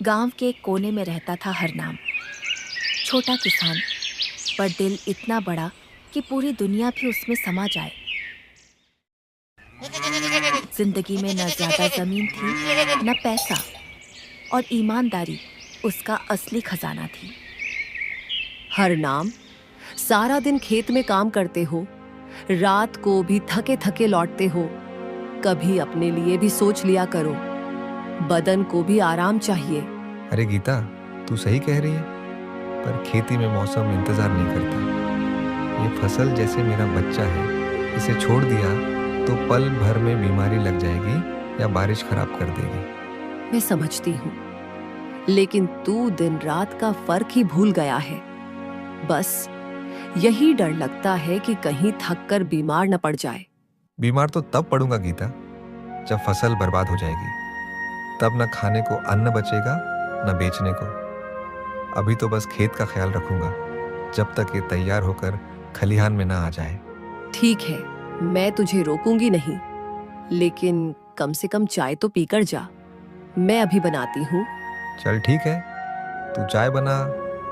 गांव के एक कोने में रहता था हरनाम। छोटा किसान, पर दिल इतना बड़ा कि पूरी दुनिया भी उसमें समा जाए। जिंदगी में न ज्यादा जमीन थी, न पैसा, और ईमानदारी उसका असली खजाना थी। हरनाम, सारा दिन खेत में काम करते हो, रात को भी थके थके लौटते हो। कभी अपने लिए भी सोच लिया करो, बदन को भी आराम चाहिए। अरे गीता, तू सही कह रही है, पर खेती में मौसम इंतजार नहीं करता। ये फसल जैसे मेरा बच्चा है, इसे छोड़ दिया तो पल भर में बीमारी लग जाएगी या बारिश खराब कर देगी। मैं समझती हूँ, लेकिन तू दिन रात का फर्क ही भूल गया है। बस यही डर लगता है कि कहीं थक कर बीमार न पड़ जाए। बीमार तो तब पड़ूंगा गीता, जब फसल बर्बाद हो जाएगी। तब न खाने को अन्न बचेगा, न बेचने को। अभी तो बस खेत का ख्याल रखूंगा, जब तक ये तैयार होकर खलिहान में ना आ जाए। ठीक है, मैं तुझे रोकूंगी नहीं, लेकिन कम से कम चाय तो पीकर जा। मैं अभी बनाती हूँ। चल ठीक है, तू चाय बना,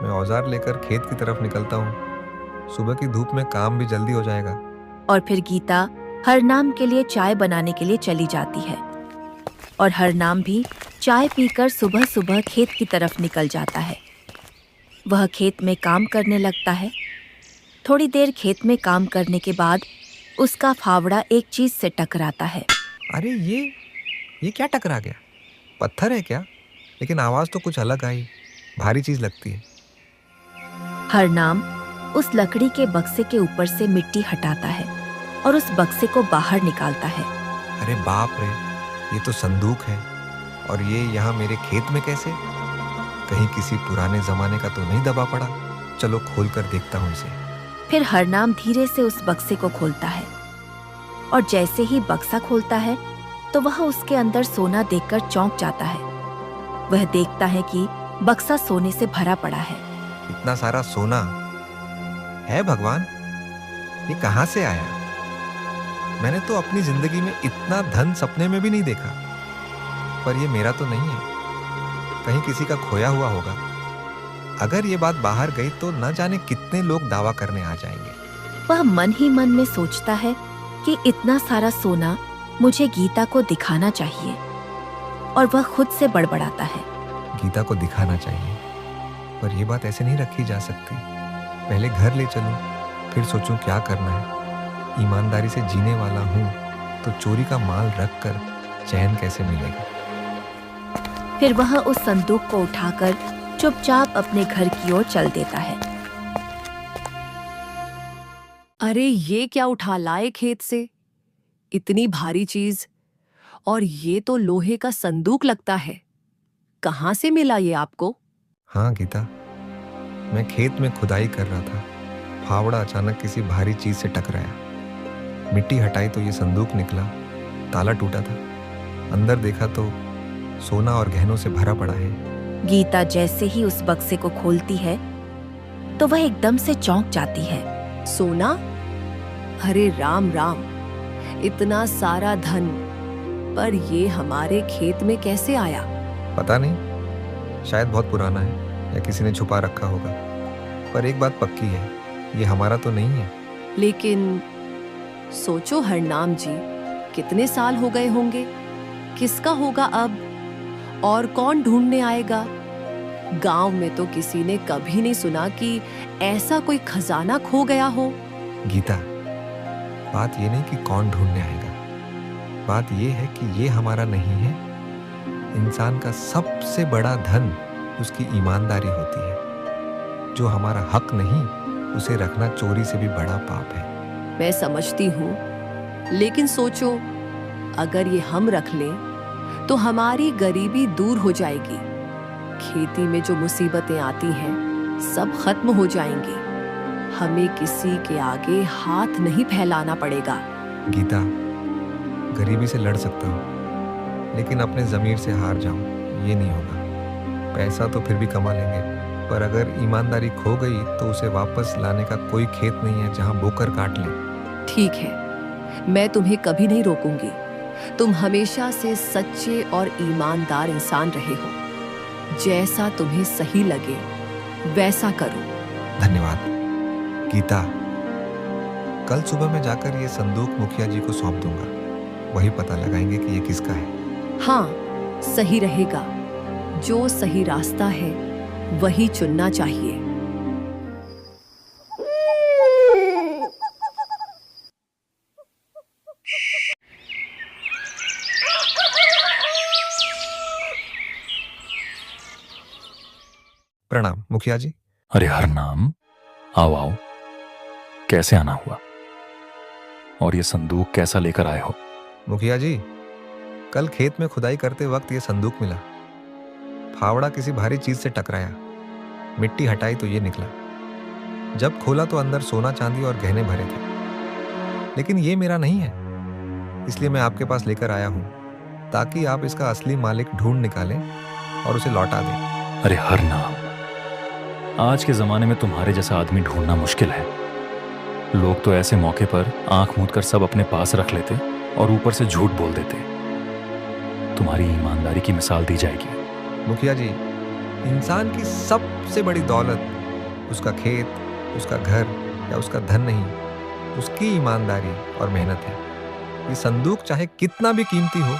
मैं औजार लेकर खेत की तरफ निकलता हूँ। सुबह की धूप में काम भी जल्दी हो जाएगा। और फिर गीता हरनाम के लिए चाय बनाने के लिए चली जाती है, और हरनाम भी चाय पीकर सुबह सुबह खेत की तरफ निकल जाता है। वह खेत में काम करने लगता है। थोड़ी देर खेत में काम करने के बाद उसका फावड़ा एक चीज से टकराता है। अरे ये क्या टकरा गया? पत्थर है क्या? लेकिन आवाज तो कुछ अलग आई, भारी चीज लगती है। हरनाम उस लकड़ी के बक्से के ऊपर से मिट्टी हटाता है और उस बक्से को बाहर निकालता है। अरे बाप रे, ये तो संदूक है, और ये यहाँ मेरे खेत में कैसे? कहीं किसी पुराने जमाने का तो नहीं दबा पड़ा? चलो खोल कर देखता हूँ इसे। फिर हरनाम धीरे से उस बक्से को खोलता है, और जैसे ही बक्सा खोलता है तो वह उसके अंदर सोना देखकर चौंक जाता है। वह देखता है कि बक्सा सोने से भरा पड़ा है। इतना सारा सोना है भगवान, ये कहाँ से आया? मैंने तो अपनी जिंदगी में इतना धन सपने में भी नहीं देखा। पर ये मेरा तो नहीं है, कहीं किसी का खोया हुआ होगा। अगर ये बात बाहर गई तो न जाने कितने लोग दावा करने आ जाएंगे। वह मन ही मन में सोचता है कि इतना सारा सोना मुझे गीता को दिखाना चाहिए, और वह खुद से बड़बड़ाता है। गीता को दिखाना चाहिए, पर यह बात ऐसे नहीं रखी जा सकती। पहले घर ले चलूं, फिर सोचूं क्या करना है। ईमानदारी से जीने वाला हूं, तो चोरी का माल रख कर चैन कैसे मिलेगा? फिर वह उस संदूक को उठाकर चुपचाप अपने घर की ओर चल देता है। अरे ये क्या उठा लाए खेत से? इतनी भारी चीज, और ये तो लोहे का संदूक लगता है। कहाँ से मिला ये आपको? हाँ गीता, मैं खेत में खुदाई कर रहा था। फावड़ा अचानक किसी भारी चीज से टकराया। मिट्टी हटाई तो ये संदूक निकला। ताला टूटा था। अंदर देखा तो सोना और गहनों से भरा पड़ा है। गीता जैसे ही उस बक्से को खोलती है तो वह एकदम से चौंक जाती है। सोना? अरे राम राम, इतना सारा धन, पर ये हमारे खेत में कैसे आया? पता नहीं, शायद बहुत पुराना है या किसी ने छुपा रखा होगा। पर एक बात पक्की है, ये हमारा तो नहीं है। लेकिन सोचो हरनाम जी, कितने साल हो गए होंगे? किसका होगा अब? और कौन ढूंढने आएगा? गांव में तो किसी ने कभी नहीं सुना कि ऐसा कोई खजाना खो गया हो। गीता, बात ये नहीं कि कौन ढूंढने आएगा, बात ये है कि ये हमारा नहीं है। इंसान का सबसे बड़ा धन उसकी ईमानदारी होती है। जो हमारा हक नहीं, उसे रखना चोरी से भी बड़ा पाप है। मैं समझती हूँ, लेकिन सोचो, अगर ये हम रख लें तो हमारी गरीबी दूर हो जाएगी। खेती में जो मुसीबतें आती हैं, सब खत्म हो जाएंगी। हमें किसी के आगे हाथ नहीं फैलाना पड़ेगा। गीता, गरीबी से लड़ सकता हूँ, लेकिन अपने जमीर से हार जाऊं, ये नहीं होगा। पैसा तो फिर भी कमा लेंगे, पर अगर ईमानदारी खो गई तो उसे वापस लाने का कोई खेत नहीं है जहां बोकर काट लें। ठीक है, मैं तुम्हें कभी नहीं रोकूंगी। तुम हमेशा से सच्चे और ईमानदार इंसान रहे हो। जैसा तुम्हें सही लगे वैसा करो। धन्यवाद। गीता, कल सुबह मैं जाकर ये संदूक मुखिया जी को सौंप दूंगा। वही पता लगाएंगे कि ये किसका है। हाँ, सही रहेगा। जो सही रास्ता है वही चुनना चाहिए। प्रणाम मुखिया जी। अरे हरनाम, आओ आओ। कैसे आना हुआ? और ये संदूक कैसा लेकर आए हो? मुखिया जी, कल खेत में खुदाई करते वक्त ये संदूक मिला। फावड़ा किसी भारी चीज से टकराया, मिट्टी हटाई तो ये निकला। जब खोला तो अंदर सोना चांदी और गहने भरे थे। लेकिन ये मेरा नहीं है, इसलिए मैं आपके पास लेकर आया हूं, ताकि आप इसका असली मालिक ढूंढ निकालें और उसे लौटा दें। अरे हरनाम, आज के जमाने में तुम्हारे जैसा आदमी ढूंढना मुश्किल है। लोग तो ऐसे मौके पर आंख मूंद कर सब अपने पास रख लेते और ऊपर से झूठ बोल देते। तुम्हारी ईमानदारी की मिसाल दी जाएगी। मुखिया जी, इंसान की सबसे बड़ी दौलत उसका खेत, उसका घर या उसका धन नहीं, उसकी ईमानदारी और मेहनत है। ये संदूक चाहे कितना भी कीमती हो,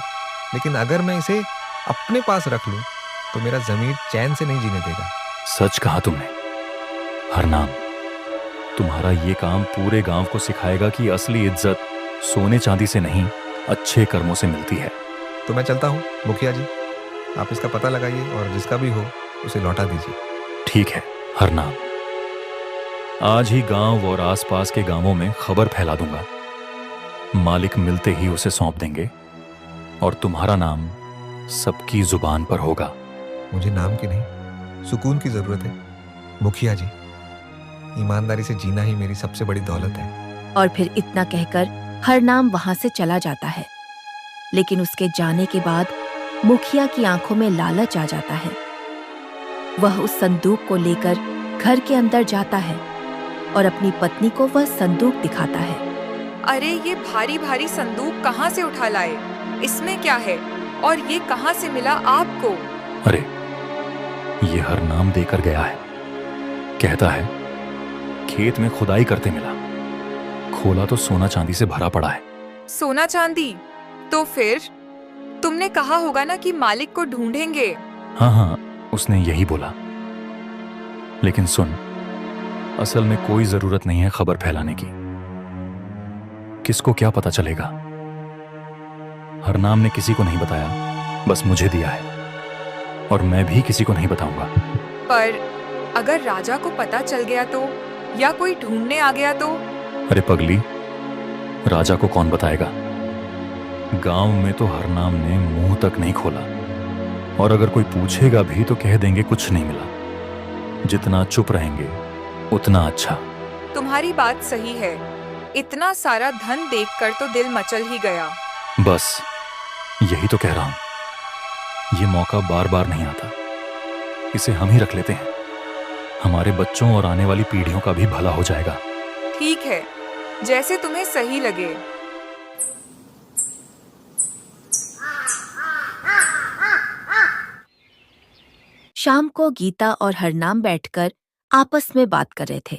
लेकिन अगर मैं इसे अपने पास रख लूं तो मेरा जमीर चैन से नहीं जीने देगा। सच कहा तुमने हरनाम। तुम्हारा ये काम पूरे गांव को सिखाएगा कि असली इज्जत सोने चांदी से नहीं, अच्छे कर्मों से मिलती है। तो मैं चलता हूँ मुखिया जी, आप इसका पता लगाइए और जिसका भी हो उसे लौटा दीजिए। ठीक है हरनाम, आज ही गांव और आसपास के गांवों में खबर फैला दूंगा। मालिक मिलते ही उसे सौंप देंगे और तुम्हारा नाम सबकी जुबान पर होगा। मुझे नाम की नहीं, सुकून की जरूरत है मुखिया जी। ईमानदारी से जीना ही मेरी सबसे बड़ी दौलत है। और फिर इतना कहकर हरनाम वहां से चला जाता है। लेकिन उसके जाने के बाद मुखिया की आंखों में लालच आ जाता है। वह उस संदूक को लेकर घर के अंदर जाता है और अपनी पत्नी को वह संदूक दिखाता है। अरे ये भारी भारी संदूक कहाँ से उठा लाए? इसमें क्या है और ये कहाँ से मिला आपको? अरे ये हरनाम देकर गया है। कहता है खेत में खुदाई करते मिला। खोला तो सोना चांदी से भरा पड़ा है। सोना चांदी? तो फिर तुमने कहा होगा ना कि मालिक को ढूंढेंगे। हाँ हाँ, उसने यही बोला। लेकिन सुन, असल में कोई जरूरत नहीं है खबर फैलाने की। किसको क्या पता चलेगा? हरनाम ने किसी को नहीं बताया, बस मुझे दिया है और मैं भी किसी को नहीं बताऊंगा। पर अगर राजा को पता चल गया तो, या कोई ढूंढने आ गया तो? अरे पगली, राजा को कौन बताएगा? गांव में तो हरनाम ने मुंह तक नहीं खोला, और अगर कोई पूछेगा भी तो कह देंगे कुछ नहीं मिला। जितना चुप रहेंगे उतना अच्छा। तुम्हारी बात सही है। इतना सारा धन देखकर तो दिल मचल ही गया। बस यही तो कह रहा हूं। ये मौका बार बार नहीं आता, इसे हम ही रख लेते हैं। हमारे बच्चों और आने वाली पीढ़ियों का भी भला हो जाएगा। ठीक है, जैसे तुम्हें सही लगे। शाम को गीता और हरनाम बैठकर आपस में बात कर रहे थे।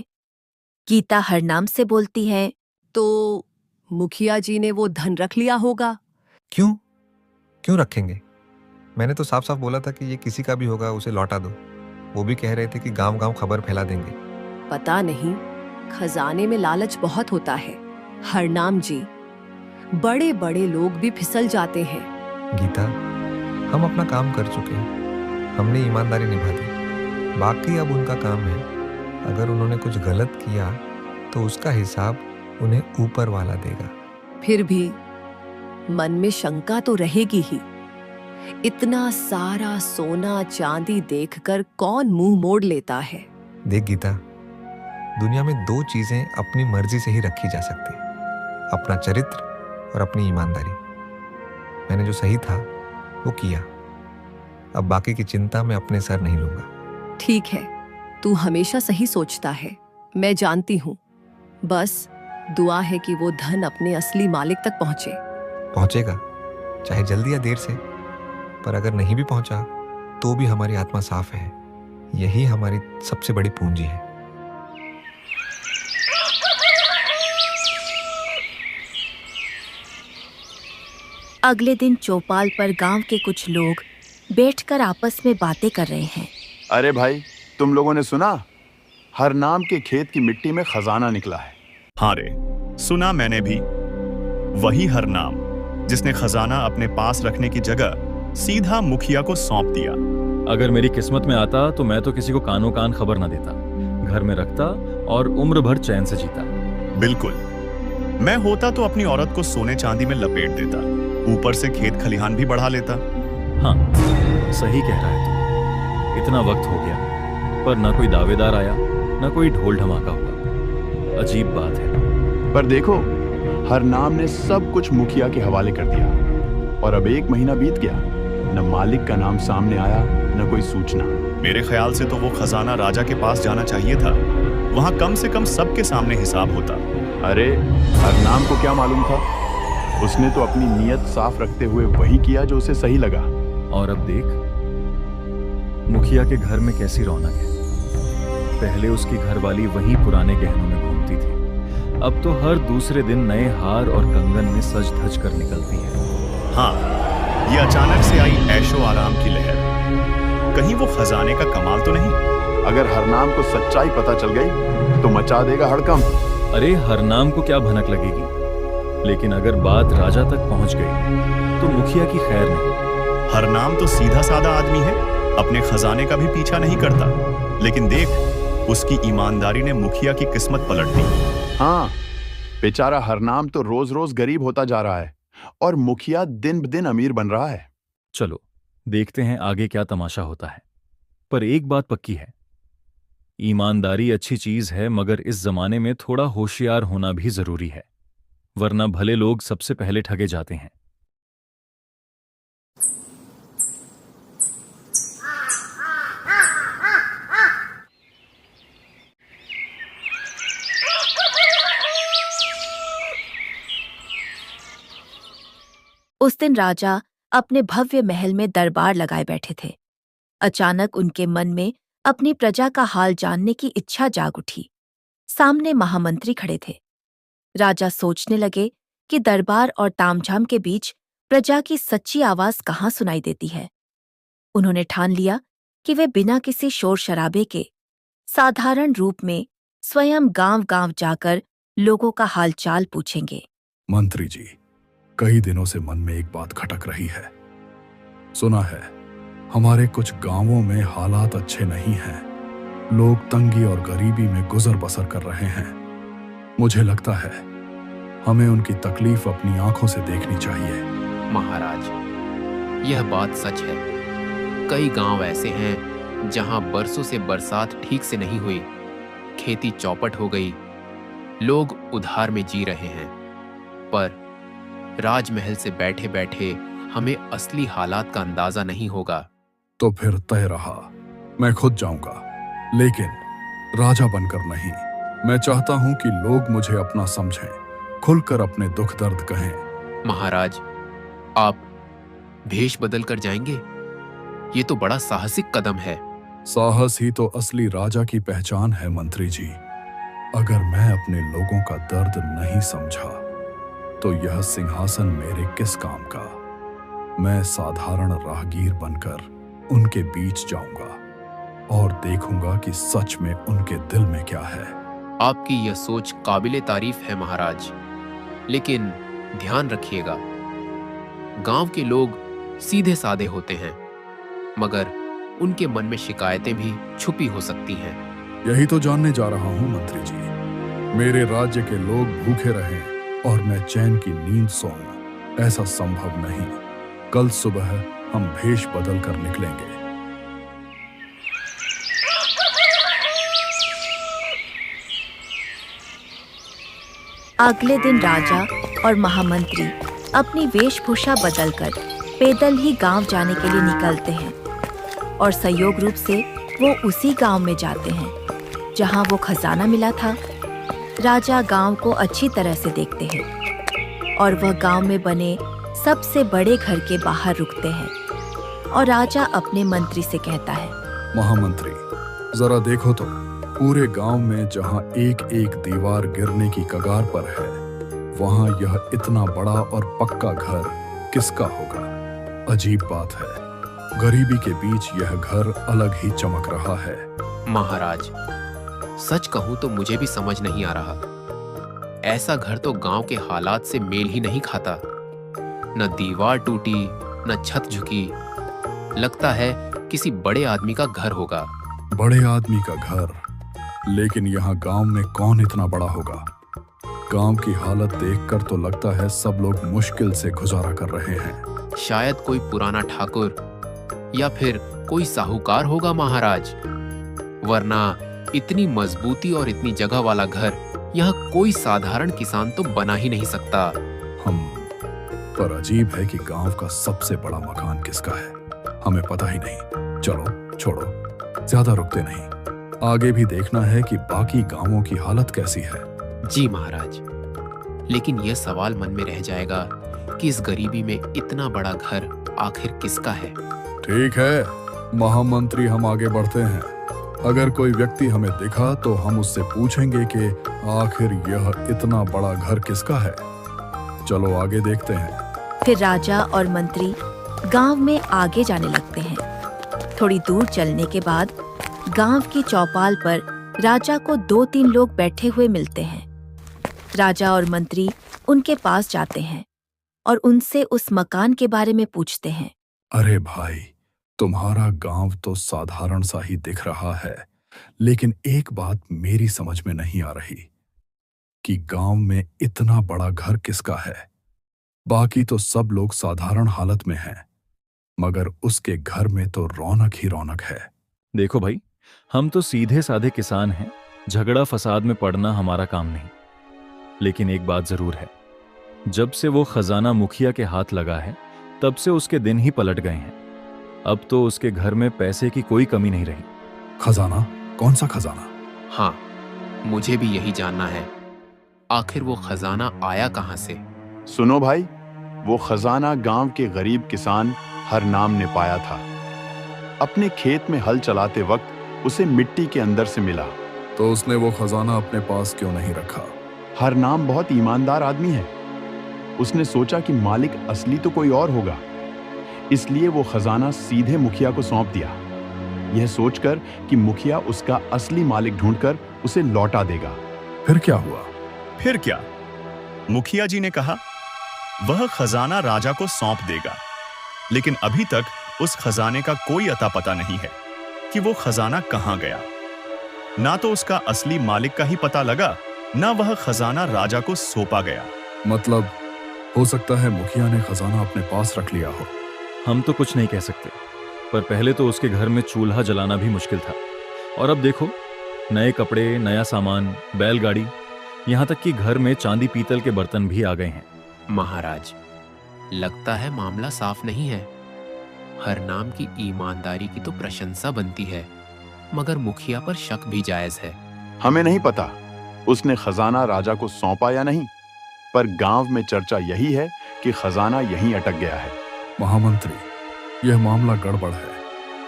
गीता हरनाम से बोलती है, तो मुखिया जी ने वो धन रख लिया होगा। क्यों क्यों रखेंगे? मैंने तो साफ साफ बोला था कि ये किसी का भी होगा उसे लौटा दो। वो भी कह रहे थे कि गांव गांव खबर फैला देंगे। पता नहीं, खजाने में लालच बहुत होता है हरनाम जी। बड़े बड़े लोग भी फिसल जाते हैं। गीता, हम अपना काम कर चुके हैं, हमने ईमानदारी निभा दी। बाकी अब उनका काम है। अगर उन्होंने कुछ गलत किया तो उसका हिसाब उन्हें ऊपर वाला देगा। फिर भी मन में शंका तो रहेगी ही। इतना सारा सोना चांदी देखकर कौन मुंह मोड़ लेता है? देख गीता, दुनिया में दो चीजें अपनी मर्जी से ही रखी जा सकती, अपना चरित्र और अपनी ईमानदारी। मैंने जो सही था वो किया। अब बाकी की चिंता मैं अपने सर नहीं लूंगा। ठीक है, तू हमेशा सही सोचता है, मैं जानती हूँ। बस दुआ है कि वो धन अपने असली मालिक तक पहुंचे। पहुंचेगा, चाहे जल्दी या देर से। पर अगर नहीं भी पहुंचा तो भी हमारी आत्मा साफ है। यही हमारी सबसे बड़ी पूंजी है। अगले दिन चौपाल पर गांव के कुछ लोग बैठकर आपस में बातें कर रहे हैं। अरे भाई, तुम लोगों ने सुना? हरनाम के खेत की मिट्टी में खजाना निकला है। हाँ रे, सुना मैंने भी। वही हरनाम जिसने खजाना अपने पास रखने की जगह सीधा मुखिया को सौंप दिया। अगर मेरी किस्मत में आता तो मैं तो किसी को कानो कान खबर न देता, घर में रखता और उम्र भर चैन से जीता। बिल्कुल, मैं होता तो अपनी औरत को सोने चांदी में लपेट देता, ऊपर से खेत खलिहान भी बढ़ा लेता। हाँ, सही कह रहा है तू। इतना वक्त हो गया पर ना कोई दावेदार आया, ना कोई ढोल ढमाका हुआ। अजीब बात है। पर देखो, हरनाम ने सब कुछ मुखिया के हवाले कर दिया और अब 1 महीना बीत गया, न मालिक का नाम सामने आया, न कोई सूचना। मेरे ख्याल से तो वो खजाना राजा के पास जाना चाहिए था। वहां कम से कम सबके सामने हिसाब होता। अरे, हरनाम को क्या मालूम था? उसने तो अपनी नीयत साफ रखते हुए वही किया जो उसे सही लगा। और अब देख, मुखिया के घर में कैसी रौनक है। पहले उसकी घरवाली वहीं पुराने गहनों में घूमती थी, अब तो हर दूसरे दिन नए हार और कंगन में सज धज कर निकलती है। हाँ, ये अचानक से आई ऐशो आराम की लहर, कहीं वो खजाने का कमाल तो नहीं? अगर हरनाम को सच्चाई पता चल गई तो मचा देगा हड़कंप। अरे, हरनाम को क्या भनक लगेगी, लेकिन अगर बात राजा तक पहुंच गई तो मुखिया की खैर नहीं। हरनाम तो सीधा साधा आदमी है, अपने खजाने का भी पीछा नहीं करता, लेकिन देख, उसकी ईमानदारी ने मुखिया की किस्मत पलट दी। हाँ, बेचारा हरनाम तो रोज रोज गरीब होता जा रहा है और मुखिया दिन ब दिन अमीर बन रहा है। चलो देखते हैं आगे क्या तमाशा होता है। पर एक बात पक्की है, ईमानदारी अच्छी चीज है, मगर इस जमाने में थोड़ा होशियार होना भी जरूरी है, वरना भले लोग सबसे पहले ठगे जाते हैं। उस दिन राजा अपने भव्य महल में दरबार लगाए बैठे थे। अचानक उनके मन में अपनी प्रजा का हाल जानने की इच्छा जाग उठी। सामने महामंत्री खड़े थे। राजा सोचने लगे कि दरबार और तामझाम के बीच प्रजा की सच्ची आवाज कहाँ सुनाई देती है। उन्होंने ठान लिया कि वे बिना किसी शोर शराबे के साधारण रूप में स्वयं गांव-गांव जाकर लोगों का हालचाल पूछेंगे। मंत्री जी, कई दिनों से मन में एक बात खटक रही है। सुना है हमारे कुछ गांवों में हालात अच्छे नहीं हैं। लोग तंगी और गरीबी में गुजर बसर कर रहे हैं। मुझे लगता है हमें उनकी तकलीफ अपनी आंखों से देखनी चाहिए। महाराज, यह बात सच है। कई गांव ऐसे हैं जहां बरसों से बरसात ठीक से नहीं हुई, खेती चौपट हो गई, लोग उधार में जी रहे हैं। पर राजमहल से बैठे बैठे हमें असली हालात का अंदाजा नहीं होगा। तो फिर तय रहा, मैं खुद जाऊंगा, लेकिन राजा बनकर नहीं। मैं चाहता हूं कि लोग मुझे अपना समझें, खुलकर अपने दुख दर्द कहें। महाराज, आप भेष बदल कर जाएंगे? ये तो बड़ा साहसिक कदम है। साहस ही तो असली राजा की पहचान है मंत्री जी। अगर मैं अपने लोगों का दर्द नहीं समझा तो यह सिंहासन मेरे किस काम का। मैं साधारण राहगीर बनकर उनके बीच जाऊंगा और देखूंगा कि सच में उनके दिल में क्या है। आपकी यह सोच काबिले तारीफ है महाराज, लेकिन ध्यान रखिएगा, गांव के लोग सीधे साधे होते हैं, मगर उनके मन में शिकायतें भी छुपी हो सकती हैं। यही तो जानने जा रहा हूं मंत्री जी। मेरे राज्य के लोग भूखे रहें और मैं चैन की नींद सोऊं, ऐसा संभव नहीं। कल सुबह हम भेष बदल कर निकलेंगे। अगले दिन राजा और महामंत्री अपनी वेशभूषा बदलकर पैदल ही गांव जाने के लिए निकलते हैं और संयोग रूप से वो उसी गांव में जाते हैं जहां वो खजाना मिला था। राजा गांव को अच्छी तरह से देखते हैं और वह गांव में बने सबसे बड़े घर के बाहर रुकते हैं। और राजा अपने मंत्री से कहता है, महामंत्री, जरा देखो तो, पूरे गांव में जहां एक एक दीवार गिरने की कगार पर है, वहां यह इतना बड़ा और पक्का घर किसका होगा? अजीब बात है, गरीबी के बीच यह घर अलग ही चमक रहा है। महाराज, सच कहूं तो मुझे भी समझ नहीं आ रहा। ऐसा घर तो गांव के हालात से मेल ही नहीं खाता। न दीवार टूटी, न छत झुकी। लगता है किसी बड़े आदमी का घर होगा। बड़े आदमी का घर? लेकिन यहाँ गांव में कौन इतना बड़ा होगा? गांव की हालत देखकर तो लगता है सब लोग मुश्किल से गुजारा कर रहे हैं। शायद कोई पुराना ठाकुर या फिर कोई साहूकार होगा महाराज, वरना इतनी मजबूती और इतनी जगह वाला घर यहाँ कोई साधारण किसान तो बना ही नहीं सकता। पर अजीब है कि गांव का सबसे बड़ा मकान किसका है, हमें पता ही नहीं। चलो छोड़ो, ज्यादा रुकते नहीं, आगे भी देखना है कि बाकी गांवों की हालत कैसी है। जी महाराज, लेकिन यह सवाल मन में रह जाएगा कि इस गरीबी में इतना बड़ा घर आखिर किसका है। ठीक है महामंत्री, हम आगे बढ़ते हैं। अगर कोई व्यक्ति हमें दिखा तो हम उससे पूछेंगे कि आखिर यह इतना बड़ा घर किसका है। चलो आगे देखते हैं। फिर राजा और मंत्री गांव में आगे जाने लगते हैं। थोड़ी दूर चलने के बाद गांव की चौपाल पर राजा को 2-3 लोग बैठे हुए मिलते हैं। राजा और मंत्री उनके पास जाते हैं और उनसे उस मकान के बारे में पूछते हैं। अरे भाई, तुम्हारा गांव तो साधारण सा ही दिख रहा है, लेकिन एक बात मेरी समझ में नहीं आ रही कि गांव में इतना बड़ा घर किसका है। बाकी तो सब लोग साधारण हालत में हैं, मगर उसके घर में तो रौनक ही रौनक है। देखो भाई, हम तो सीधे साधे किसान हैं, झगड़ा फसाद में पड़ना हमारा काम नहीं। लेकिन एक बात जरूर है, जब से वो खजाना मुखिया के हाथ लगा है, तब से उसके दिन ही पलट गए हैं। अब तो उसके घर में पैसे की कोई कमी नहीं रही। खजाना? कौन सा खजाना? हाँ, मुझे भी यही जानना है, आखिर वो खजाना आया कहां से? सुनो भाई, वो खजाना गांव के गरीब किसान हरनाम ने पाया था। अपने खेत में हल चलाते वक्त उसे मिट्टी के अंदर से मिला। तो उसने वो खजाना अपने पास क्यों नहीं रखा? हरनाम बहुत ईमानदार आदमी है। उसने सोचा कि मालिक असली तो कोई और होगा, इसलिए वो खजाना सीधे मुखिया को सौंप दिया, यह सोचकर कि मुखिया उसका असली मालिक ढूंढकर उसे लौटा देगा। फिर क्या हुआ? फिर क्या? मुखिया जी ने कहा वह खजाना राजा को सौंप देगा, लेकिन अभी तक उस खजाने का कोई अता पता नहीं है कि वो खजाना कहां गया। ना तो उसका असली मालिक का ही पता लगा, ना वह खजाना राजा को सौंपा गया। मतलब हो सकता है मुखिया ने खजाना अपने पास रख लिया हो। हम तो कुछ नहीं कह सकते, पर पहले तो उसके घर में चूल्हा जलाना भी मुश्किल था, और अब देखो, नए कपड़े, नया सामान, बैलगाड़ी, यहाँ तक कि घर में चांदी पीतल के बर्तन भी आ गए हैं। महाराज, लगता है मामला साफ नहीं है। हरनाम की ईमानदारी की तो प्रशंसा बनती है, मगर मुखिया पर शक भी जायज है। हमें नहीं पता उसने खजाना राजा को सौंपा या नहीं, पर गांव में चर्चा यही है कि खजाना यहीं अटक गया है। महामंत्री, यह मामला गड़बड़ है,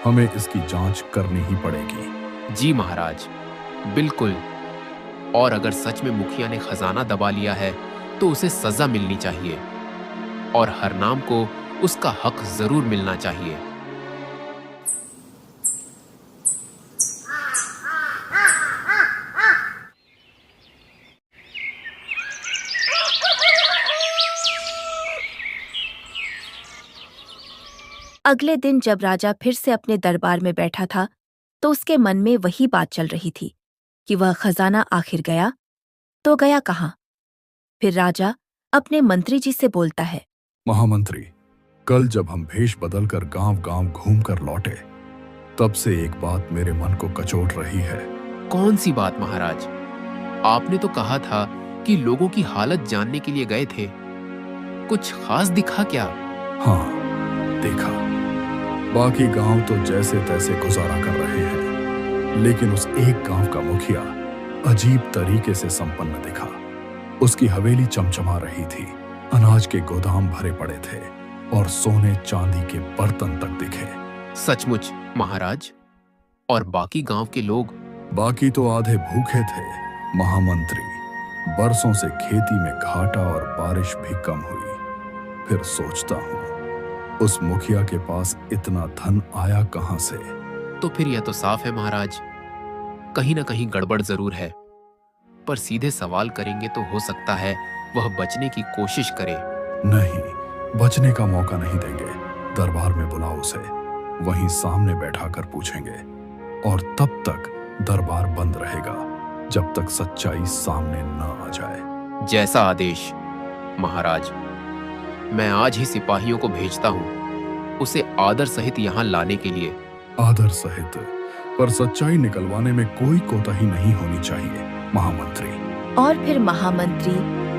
हमें इसकी जांच करनी ही पड़ेगी। जी महाराज, बिल्कुल। और अगर सच में मुखिया ने खजाना दबा लिया है तो उसे सजा मिलनी चाहिए, और हरनाम को उसका हक जरूर मिलना चाहिए। अगले दिन जब राजा फिर से अपने दरबार में बैठा था, तो उसके मन में वही बात चल रही थी कि वह खजाना आखिर गया तो गया कहाँ। फिर राजा अपने मंत्री जी से बोलता है, महामंत्री, कल जब हम भेष बदलकर गांव-गांव घूमकर लौटे, तब से एक बात मेरे मन को कचोट रही है। कौन सी बात महाराज? आपने तो कहा था कि लोगों की हालत जानने के लिए गए थे। कुछ खास दिखा क्या? हाँ, देखा। बाकी गांव तो जैसे तैसे गुजारा कर रहे हैं, लेकिन उस एक गांव का मुखिया अजीब तरीके से संपन्न दिखा। उसकी हवेली चमचमा रही थी, अनाज के गोदाम भरे पड़े थे और सोने चांदी के बर्तन तक दिखे। सचमुच महाराज। और बाकी गांव के लोग? बाकी तो आधे भूखे थे महामंत्री। बरसों से खेती में घाटा और बारिश भी कम हुई। फिर सोचता हूँ उस मुखिया के पास इतना धन आया कहां से। तो फिर यह तो साफ है महाराज, कहीं ना कहीं गड़बड़ जरूर है। पर सीधे सवाल करेंगे तो हो सकता है वह बचने की कोशिश करे। नहीं, बचने का मौका नहीं देंगे। दरबार में बुलाओ उसे, वहीं सामने बैठा कर पूछेंगे। और तब तक दरबार बंद रहेगा जब तक सच्चाई सामने न आ जाए। जैसा आदेश महाराज। मैं आज ही सिपाहियों को भेजता हूं उसे आदर सहित यहां लाने के लिए। आदर सहित? पर सच्चाई निकलवाने में कोई कोताही नहीं होनी चाहिए महामंत्री। और फिर महामंत्री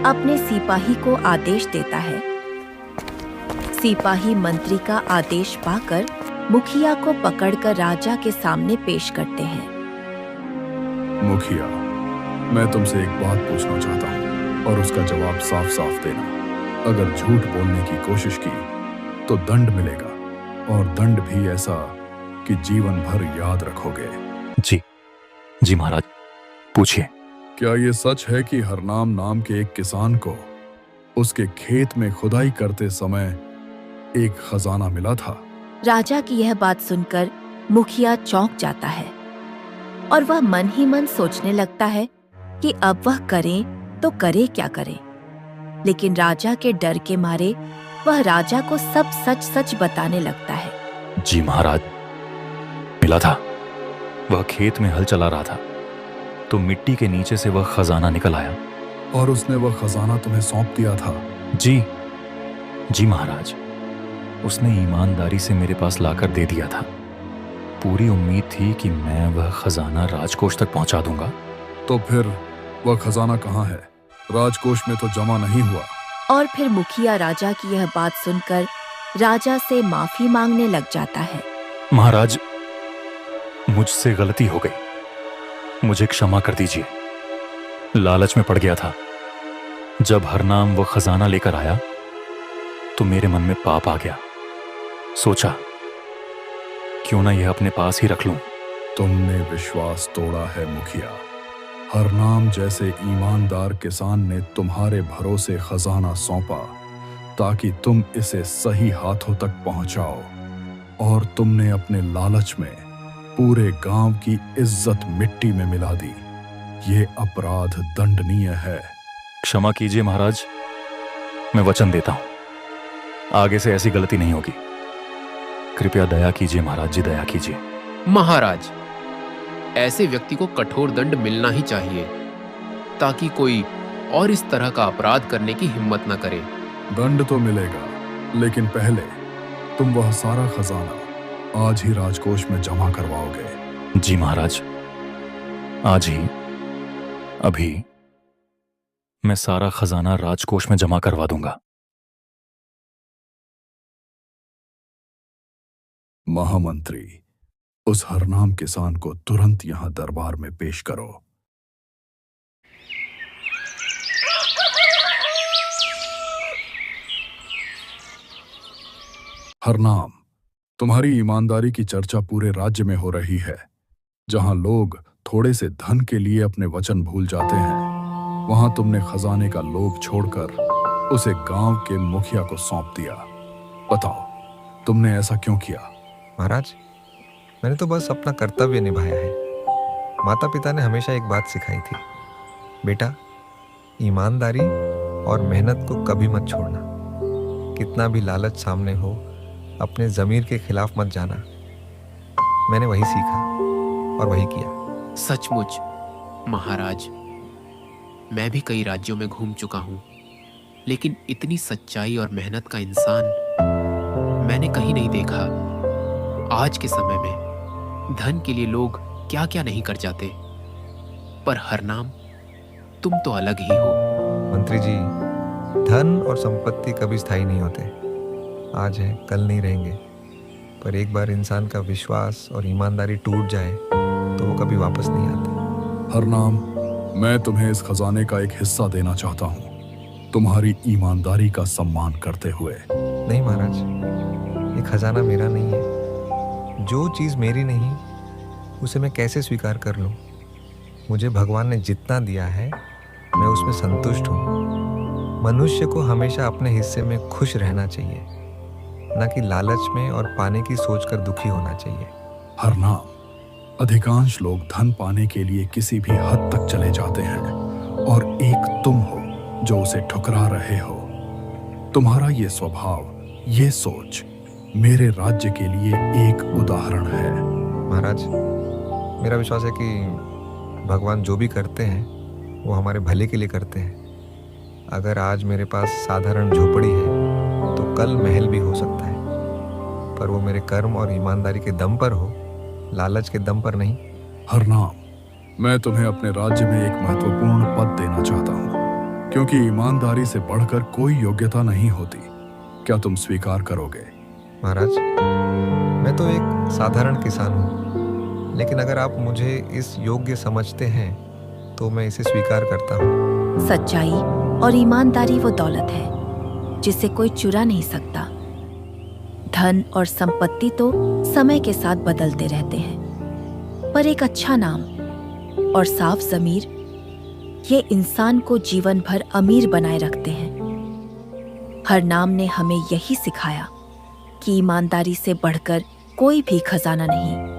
अपने सिपाही को आदेश देता है। सिपाही मंत्री का आदेश पाकर मुखिया को पकड़कर राजा के सामने पेश करते हैं। मुखिया, मैं तुमसे एक बात पूछना चाहता हूँ और उसका जवाब साफ साफ देना। अगर झूठ बोलने की कोशिश की तो दंड मिलेगा, और दंड भी ऐसा कि जीवन भर याद रखोगे। जी महाराज, पूछिए। क्या ये सच है कि हरनाम नाम के एक किसान को उसके खेत में खुदाई करते समय एक खजाना मिला था? राजा की यह बात सुनकर मुखिया चौंक जाता है और वह मन ही मन सोचने लगता है कि अब वह करे तो करे क्या करे। लेकिन राजा के डर के मारे वह राजा को सब सच सच बताने लगता है। जी महाराज, मिला था। वह खेत में हल चला रहा था तो मिट्टी के नीचे से वह खजाना निकल आया। और उसने वह खजाना तुम्हें सौंप दिया था? जी महाराज, उसने ईमानदारी से मेरे पास लाकर दे दिया था। पूरी उम्मीद थी कि मैं वह खजाना राजकोष तक पहुंचा दूंगा। तो फिर वह खजाना कहाँ है? राजकोष में तो जमा नहीं हुआ। और फिर मुखिया राजा की यह बात सुनकर राजा से माफी मांगने लग जाता है। महाराज, मुझसे गलती हो गई, मुझे क्षमा कर दीजिए। लालच में पड़ गया था। जब हरनाम वह खजाना लेकर आया तो मेरे मन में पाप आ गया। सोचा क्यों ना यह अपने पास ही रख लूं। तुमने विश्वास तोड़ा है मुखिया। हरनाम जैसे ईमानदार किसान ने तुम्हारे भरोसे खजाना सौंपा ताकि तुम इसे सही हाथों तक पहुंचाओ, और तुमने अपने लालच में पूरे गांव की इज्जत मिट्टी में मिला दी। ये अपराध दंडनीय है। क्षमा कीजिए महाराज, मैं वचन देता हूं आगे से ऐसी गलती नहीं होगी। कृपया दया कीजिए महाराज जी, दया कीजिए। महाराज, ऐसे व्यक्ति को कठोर दंड मिलना ही चाहिए ताकि कोई और इस तरह का अपराध करने की हिम्मत न करे। दंड तो मिलेगा, लेकिन पहले तुम वह सारा खजाना आज ही राजकोष में जमा करवाओगे। जी महाराज, आज ही, अभी मैं सारा खजाना राजकोष में जमा करवा दूंगा। महामंत्री, उस हरनाम किसान को तुरंत यहां दरबार में पेश करो। हरनाम, तुम्हारी ईमानदारी की चर्चा पूरे राज्य में हो रही है। जहां लोग थोड़े से धन के लिए अपने वचन भूल जाते हैं, वहां तुमने खजाने का लोभ छोड़कर उसे गांव के मुखिया को सौंप दिया। बताओ, तुमने ऐसा क्यों किया? महाराज, मैंने तो बस अपना कर्तव्य निभाया है। माता पिता ने हमेशा एक बात सिखाई थी, बेटा, ईमानदारी और मेहनत को कभी मत छोड़ना। कितना भी लालच सामने हो, अपने ज़मीर के खिलाफ मत जाना। मैंने वही सीखा और वही किया। सचमुच महाराज, मैं भी कई राज्यों में घूम चुका हूं, लेकिन इतनी सच्चाई और मेहनत का इंसान मैंने कहीं नहीं देखा। आज के समय में धन के लिए लोग क्या क्या नहीं कर जाते, पर हरनाम, तुम तो अलग ही हो। मंत्री जी, धन और संपत्ति कभी स्थायी नहीं होते। आज है, कल नहीं रहेंगे। पर एक बार इंसान का विश्वास और ईमानदारी टूट जाए तो वो कभी वापस नहीं आते। हरनाम, मैं तुम्हें इस खजाने का एक हिस्सा देना चाहता हूँ, तुम्हारी ईमानदारी का सम्मान करते हुए। नहीं महाराज, ये खजाना मेरा नहीं है। जो चीज़ मेरी नहीं उसे मैं कैसे स्वीकार कर लूं? मुझे भगवान ने जितना दिया है मैं उसमें संतुष्ट हूँ। मनुष्य को हमेशा अपने हिस्से में खुश रहना चाहिए, न कि लालच में और पाने की सोचकर दुखी होना चाहिए। हरनाम, अधिकांश लोग धन पाने के लिए किसी भी हद तक चले जाते हैं और एक तुम हो जो उसे ठुकरा रहे हो। तुम्हारा ये स्वभाव, ये सोच मेरे राज्य के लिए एक उदाहरण है। महाराज, मेरा विश्वास है कि भगवान जो भी करते हैं वो हमारे भले के लिए करते हैं। अगर आज मेरे पास साधारण झोपड़ी है तो कल महल भी हो सकता है, पर वो मेरे कर्म और ईमानदारी के दम पर हो, लालच के दम पर नहीं। हरनाम, मैं तुम्हें अपने राज्य में एक महत्वपूर्ण पद देना चाहता हूँ, क्योंकि ईमानदारी से बढ़कर कोई योग्यता नहीं होती। क्या तुम स्वीकार करोगे? महाराज, मैं तो एक साधारण किसान हूँ, लेकिन अगर आप मुझे इस योग्य समझते हैं तो मैं इसे स्वीकार करता हूँ। सच्चाई और ईमानदारी वो दौलत है जिसे कोई चुरा नहीं सकता। धन और संपत्ति तो समय के साथ बदलते रहते हैं, पर एक अच्छा नाम और साफ ज़मीर ये इंसान को जीवन भर अमीर बनाए रखते हैं। हरनाम ने हमें यही सिखाया कि ईमानदारी से बढ़कर कोई भी खजाना नहीं।